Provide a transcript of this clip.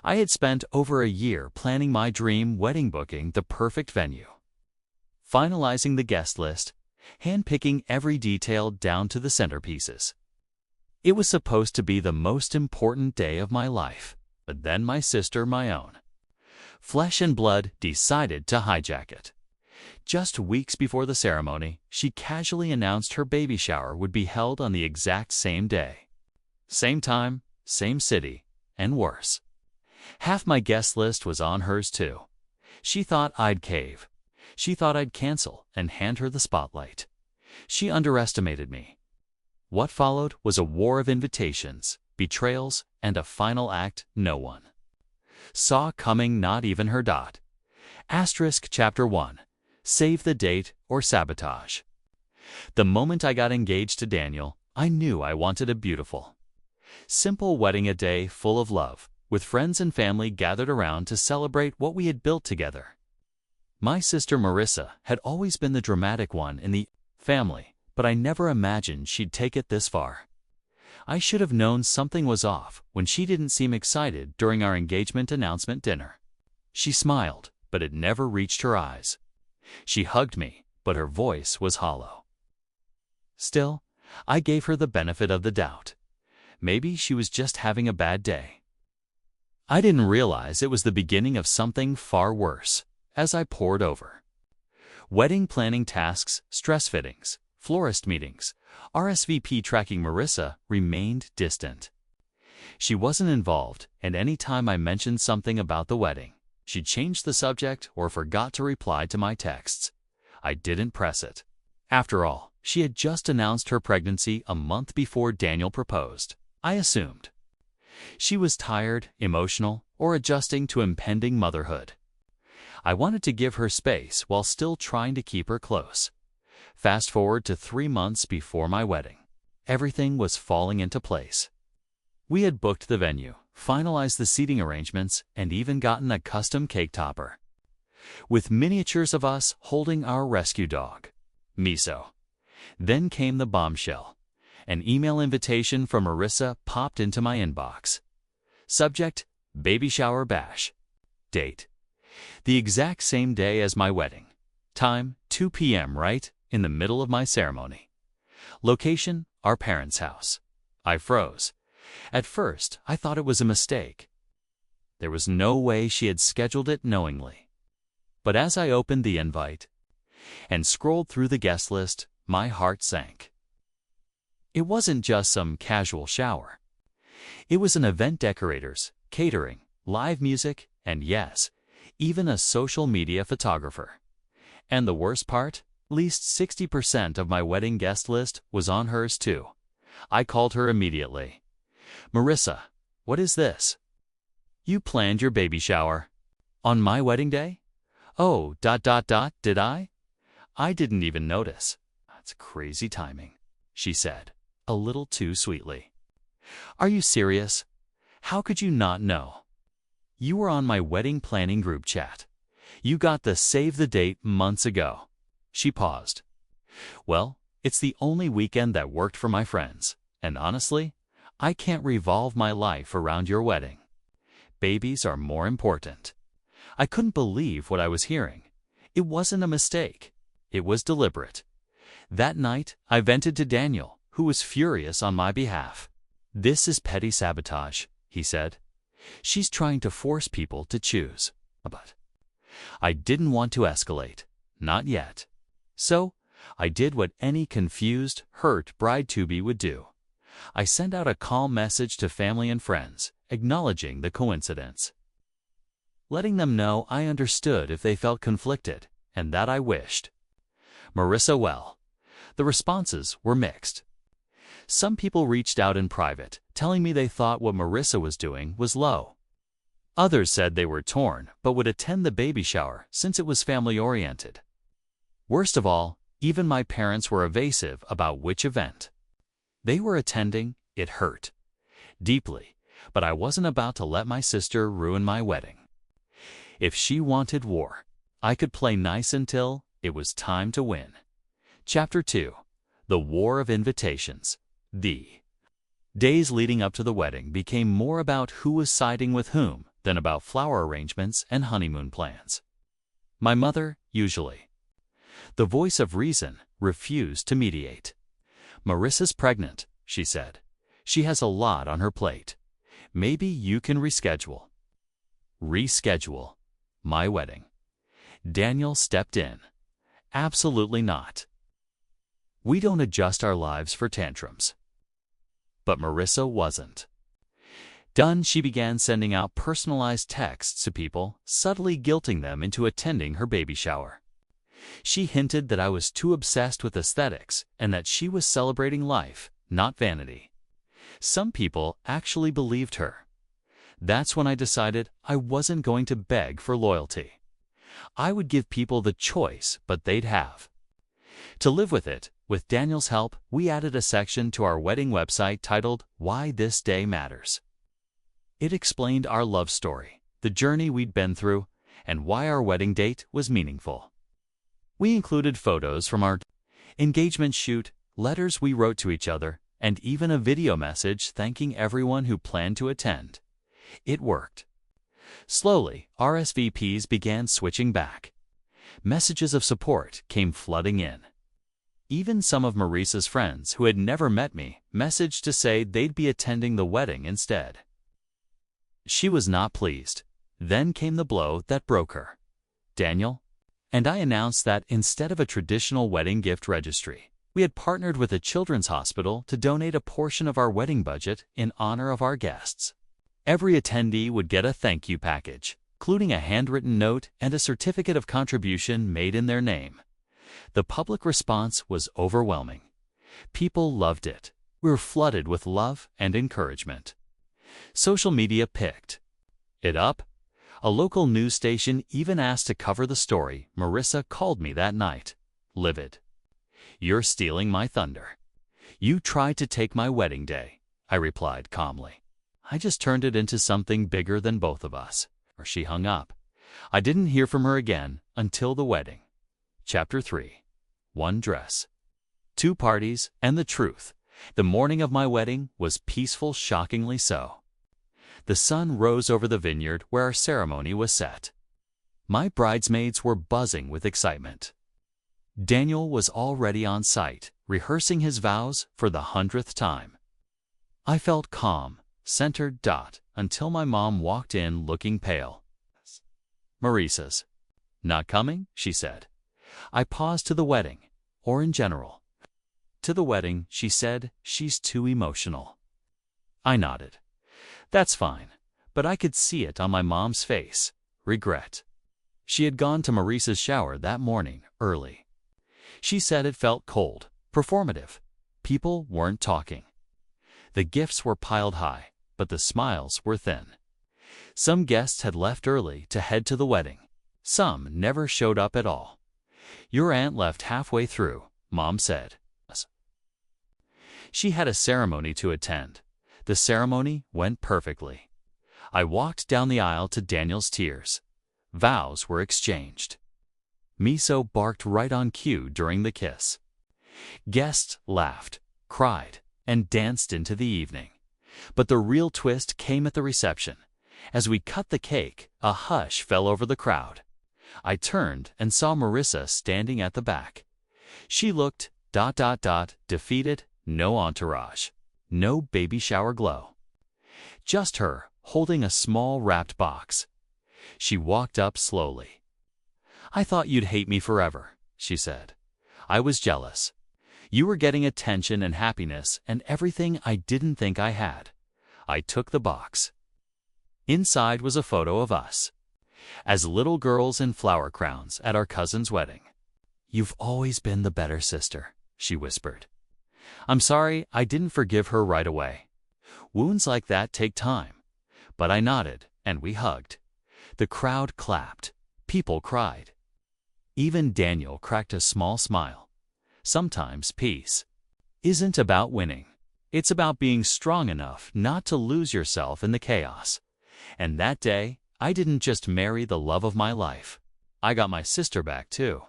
I had spent over a year planning my dream wedding, booking the perfect venue, finalizing the guest list, handpicking every detail down to the centerpieces. It was supposed to be the most important day of my life, but then my sister, my own flesh and blood, decided to hijack it. Just weeks before the ceremony, she casually announced her baby shower would be held on the exact same day. Same time, same city, and worse. Half my guest list was on hers too. She thought I'd cave. She thought I'd cancel and hand her the spotlight. She underestimated me. What followed was a war of invitations, betrayals, and a final act no one saw coming, not even her dot. Chapter 1. Save the date or sabotage. The moment I got engaged to Daniel, I knew I wanted a beautiful, simple wedding, a day full of love, with friends and family gathered around to celebrate what we had built together. My sister Marissa had always been the dramatic one in the family, but I never imagined she'd take it this far. I should have known something was off when she didn't seem excited during our engagement announcement dinner. She smiled, but it never reached her eyes. She hugged me, but her voice was hollow. Still, I gave her the benefit of the doubt. Maybe she was just having a bad day. I didn't realize it was the beginning of something far worse as I poured over. Wedding planning tasks, stress fittings, florist meetings, RSVP tracking. Marissa remained distant. She wasn't involved, and any time I mentioned something about the wedding, she changed the subject or forgot to reply to my texts. I didn't press it. After all, she had just announced her pregnancy a month before Daniel proposed. I assumed she was tired, emotional, or adjusting to impending motherhood. I wanted to give her space while still trying to keep her close. Fast forward to 3 months before my wedding. Everything was falling into place. We had booked the venue, finalized the seating arrangements, and even gotten a custom cake topper, with miniatures of us holding our rescue dog, Miso. Then came the bombshell. An email invitation from Marissa popped into my inbox. Subject: baby shower bash. Date: the exact same day as my wedding. Time: 2 p.m. right in the middle of my ceremony. Location: our parents' house. I froze. At first, I thought it was a mistake. There was no way she had scheduled it knowingly. But as I opened the invite and scrolled through the guest list, my heart sank. It wasn't just some casual shower. It was an event, decorators, catering, live music, and yes, even a social media photographer. And the worst part? At least 60% of my wedding guest list was on hers too. I called her immediately. Marissa, what is this? You planned your baby shower on my wedding day? Oh, did I? I didn't even notice. That's crazy timing, she said, a little too sweetly. Are you serious? How could you not know? You were on my wedding planning group chat. You got the save the date months ago. She paused. Well, it's the only weekend that worked for my friends, and honestly, I can't revolve my life around your wedding. Babies are more important. I couldn't believe what I was hearing. It wasn't a mistake. It was deliberate. That night, I vented to Daniel, who was furious on my behalf. This is petty sabotage, he said. She's trying to force people to choose. But I didn't want to escalate. Not yet. So, I did what any confused, hurt bride-to-be would do. I sent out a calm message to family and friends, acknowledging the coincidence, letting them know I understood if they felt conflicted, and that I wished. Marissa, well, the responses were mixed. Some people reached out in private, telling me they thought what Marissa was doing was low. Others said they were torn but would attend the baby shower since it was family-oriented. Worst of all, even my parents were evasive about which event they were attending. It hurt deeply, but I wasn't about to let my sister ruin my wedding. If she wanted war, I could play nice until it was time to win. Chapter 2. The War of Invitations. The days leading up to the wedding became more about who was siding with whom than about flower arrangements and honeymoon plans. My mother, usually. The voice of reason, refused to mediate. "Marissa's pregnant," she said. "She has a lot on her plate. Maybe you can reschedule." Reschedule. My wedding. Daniel stepped in. "Absolutely not. We don't adjust our lives for tantrums." But Marissa wasn't. Done, she began sending out personalized texts to people, subtly guilting them into attending her baby shower. She hinted that I was too obsessed with aesthetics and that she was celebrating life, not vanity. Some people actually believed her. That's when I decided I wasn't going to beg for loyalty. I would give people the choice, but they'd have to live with it. With Daniel's help, we added a section to our wedding website titled "Why This Day Matters." It explained our love story, the journey we'd been through, and why our wedding date was meaningful. We included photos from our engagement shoot, letters we wrote to each other, and even a video message thanking everyone who planned to attend. It worked. Slowly, RSVPs began switching back. Messages of support came flooding in. Even some of Marissa's friends who had never met me messaged to say they'd be attending the wedding instead. She was not pleased. Then came the blow that broke her. Daniel and I announced that instead of a traditional wedding gift registry, we had partnered with a children's hospital to donate a portion of our wedding budget in honor of our guests. Every attendee would get a thank you package, including a handwritten note and a certificate of contribution made in their name. The public response was overwhelming. People loved it. We were flooded with love and encouragement. Social media picked it up. A local news station even asked to cover the story. Marissa called me that night, livid. "You're stealing my thunder. You tried to take my wedding day," I replied calmly. "I just turned it into something bigger than both of us." She hung up. I didn't hear from her again until the wedding. Chapter 3. One dress. Two parties, and the truth. The morning of my wedding was peaceful, shockingly so. The sun rose over the vineyard where our ceremony was set. My bridesmaids were buzzing with excitement. Daniel was already on site, rehearsing his vows for the 100th time. I felt calm, centered, until my mom walked in looking pale. "Marissa's not coming?" she said. I paused. "To the wedding, or in general?" "To the wedding," she said. "She's too emotional." I nodded. "That's fine," but I could see it on my mom's face. Regret. She had gone to Marissa's shower that morning, early. She said it felt cold, performative. People weren't talking. The gifts were piled high, but the smiles were thin. Some guests had left early to head to the wedding. Some never showed up at all. "Your aunt left halfway through," Mom said. She had a ceremony to attend. The ceremony went perfectly. I walked down the aisle to Daniel's tears. Vows were exchanged. Miso barked right on cue during the kiss. Guests laughed, cried, and danced into the evening. But the real twist came at the reception. As we cut the cake, a hush fell over the crowd. I turned and saw Marissa standing at the back. She looked, defeated, no entourage. No baby shower glow. Just her, holding a small wrapped box. She walked up slowly. "I thought you'd hate me forever," she said. "I was jealous. You were getting attention and happiness and everything I didn't think I had." I took the box. Inside was a photo of us, as little girls in flower crowns at our cousin's wedding. "You've always been the better sister," she whispered. I'm sorry I didn't forgive her right away. Wounds like that take time. But I nodded, and we hugged. The crowd clapped. People cried. Even Daniel cracked a small smile. Sometimes peace isn't about winning. It's about being strong enough not to lose yourself in the chaos. And that day, I didn't just marry the love of my life. I got my sister back too.